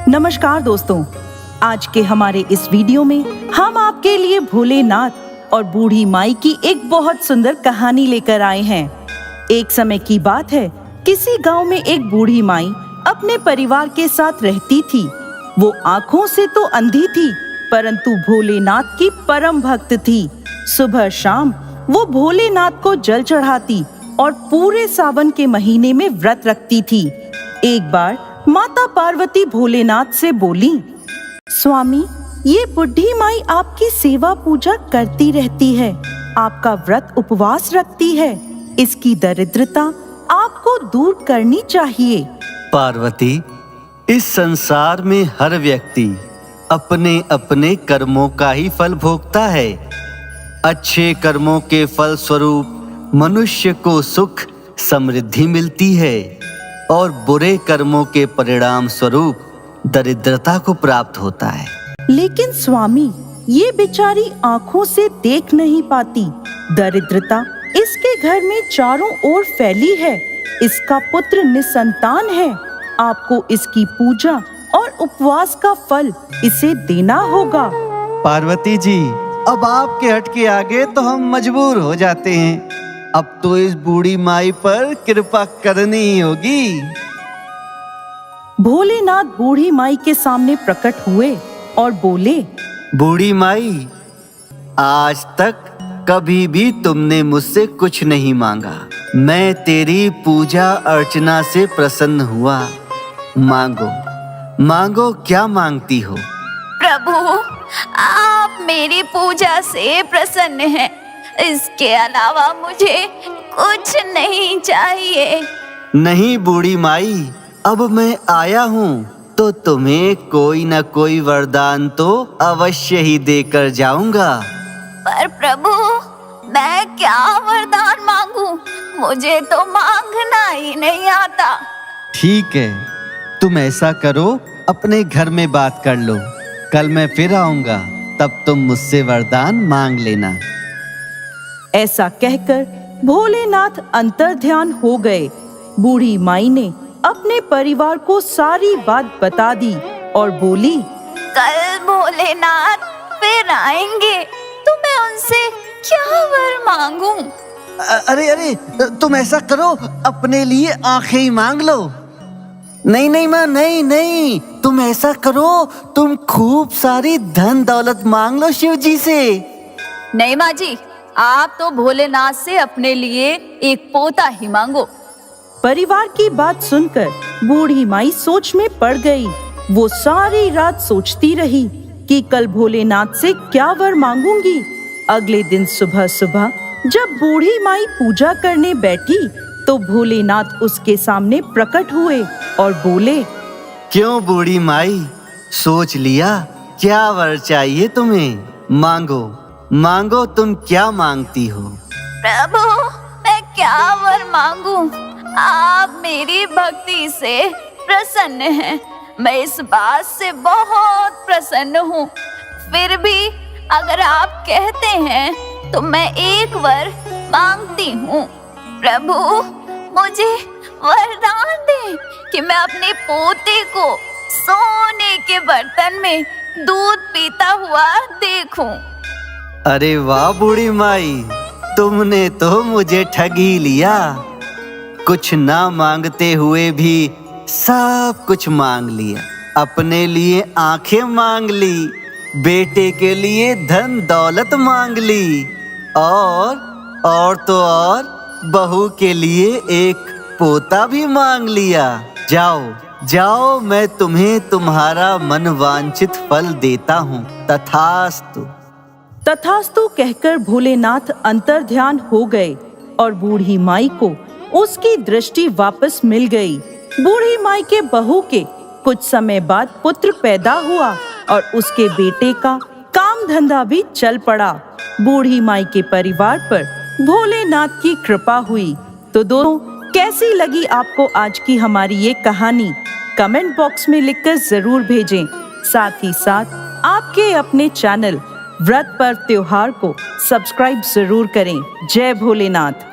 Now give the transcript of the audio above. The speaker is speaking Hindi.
नमस्कार दोस्तों, आज के हमारे इस वीडियो में हम आपके लिए भोलेनाथ और बूढ़ी माई की एक बहुत सुंदर कहानी लेकर आए हैं। एक समय की बात है, किसी गांव में एक बूढ़ी माई अपने परिवार के साथ रहती थी। वो आंखों से तो अंधी थी, परंतु भोलेनाथ की परम भक्त थी। सुबह शाम वो भोलेनाथ को जल चढ़ाती और पूरे सावन के महीने में व्रत रखती थी। एक बार माता पार्वती भोलेनाथ से बोली, स्वामी, ये बुढ़ी माई आपकी सेवा पूजा करती रहती है, आपका व्रत उपवास रखती है, इसकी दरिद्रता आपको दूर करनी चाहिए। पार्वती, इस संसार में हर व्यक्ति अपने अपने कर्मों का ही फल भोगता है। अच्छे कर्मों के फल स्वरूप मनुष्य को सुख समृद्धि मिलती है और बुरे कर्मों के परिणाम स्वरूप दरिद्रता को प्राप्त होता है। लेकिन स्वामी, ये बेचारी आँखों से देख नहीं पाती। दरिद्रता इसके घर में चारों ओर फैली है। इसका पुत्र निसंतान है। आपको इसकी पूजा और उपवास का फल इसे देना होगा। पार्वती जी, अब आपके हट के आगे तो हम मजबूर हो जाते हैं। अब तो इस बूढ़ी माई पर कृपा करनी ही होगी। भोलेनाथ बूढ़ी माई के सामने प्रकट हुए और बोले, बूढ़ी माई, आज तक कभी भी तुमने मुझसे कुछ नहीं मांगा। मैं तेरी पूजा अर्चना से प्रसन्न हुआ। मांगो मांगो, क्या मांगती हो? प्रभु, आप मेरी पूजा से प्रसन्न हैं। इसके अलावा मुझे कुछ नहीं चाहिए। नहीं बूढ़ी माई, अब मैं आया हूँ तो तुम्हें कोई न कोई वरदान तो अवश्य ही देकर जाऊंगा। पर प्रभु, मैं क्या वरदान मांगू? मुझे तो मांगना ही नहीं आता। ठीक है, तुम ऐसा करो, अपने घर में बात कर लो। कल मैं फिर आऊंगा, तब तुम मुझसे वरदान मांग लेना। ऐसा कहकर भोलेनाथ अंतर्ध्यान हो गए। बूढ़ी माई ने अपने परिवार को सारी बात बता दी और बोली, कल भोलेनाथ फिर आएंगे तो मैं उनसे क्या वर मांगू? अरे, तुम ऐसा करो, अपने लिए आंखें ही मांग लो। नहीं माँ, नहीं, तुम ऐसा करो, तुम खूब सारी धन दौलत मांग लो शिव जी से। नहीं माँ जी, आप तो भोलेनाथ से अपने लिए एक पोता ही मांगो। परिवार की बात सुनकर बूढ़ी माई सोच में पड़ गई। वो सारी रात सोचती रही कि कल भोलेनाथ से क्या वर मांगूंगी। अगले दिन सुबह सुबह जब बूढ़ी माई पूजा करने बैठी तो भोलेनाथ उसके सामने प्रकट हुए और बोले, क्यों बूढ़ी माई, सोच लिया? क्या वर चाहिए तुम्हें? मांगो, तुम क्या मांगती हो? प्रभु, मैं क्या वर मांगू? आप मेरी भक्ति से प्रसन्न हैं। मैं इस बात से बहुत प्रसन्न हूँ। फिर भी अगर आप कहते हैं तो मैं एक वर मांगती हूँ। प्रभु, मुझे वरदान दें कि मैं अपने पोते को सोने के बर्तन में दूध पीता हुआ देखूं। अरे वाह बूढ़ी माई, तुमने तो मुझे ठग ही लिया। कुछ ना मांगते हुए भी सब कुछ मांग लिया। अपने लिए आंखें मांग ली, बेटे के लिए धन दौलत मांग ली, और तो और बहू के लिए एक पोता भी मांग लिया। जाओ, मैं तुम्हें तुम्हारा मन वांछित फल देता हूँ। तथास्तु कहकर भोलेनाथ अंतर्ध्यान हो गए और बूढ़ी माई को उसकी दृष्टि वापस मिल गई। बूढ़ी माई के बहू के कुछ समय बाद पुत्र पैदा हुआ और उसके बेटे का काम धंधा भी चल पड़ा। बूढ़ी माई के परिवार पर भोलेनाथ की कृपा हुई। तो दोस्तों, कैसी लगी आपको आज की हमारी ये कहानी? कमेंट बॉक्स में लिखकर जरूर भेजें। साथ ही साथ आपके अपने चैनल व्रत पर्व त्योहार को सब्सक्राइब जरूर करें। जय भोलेनाथ।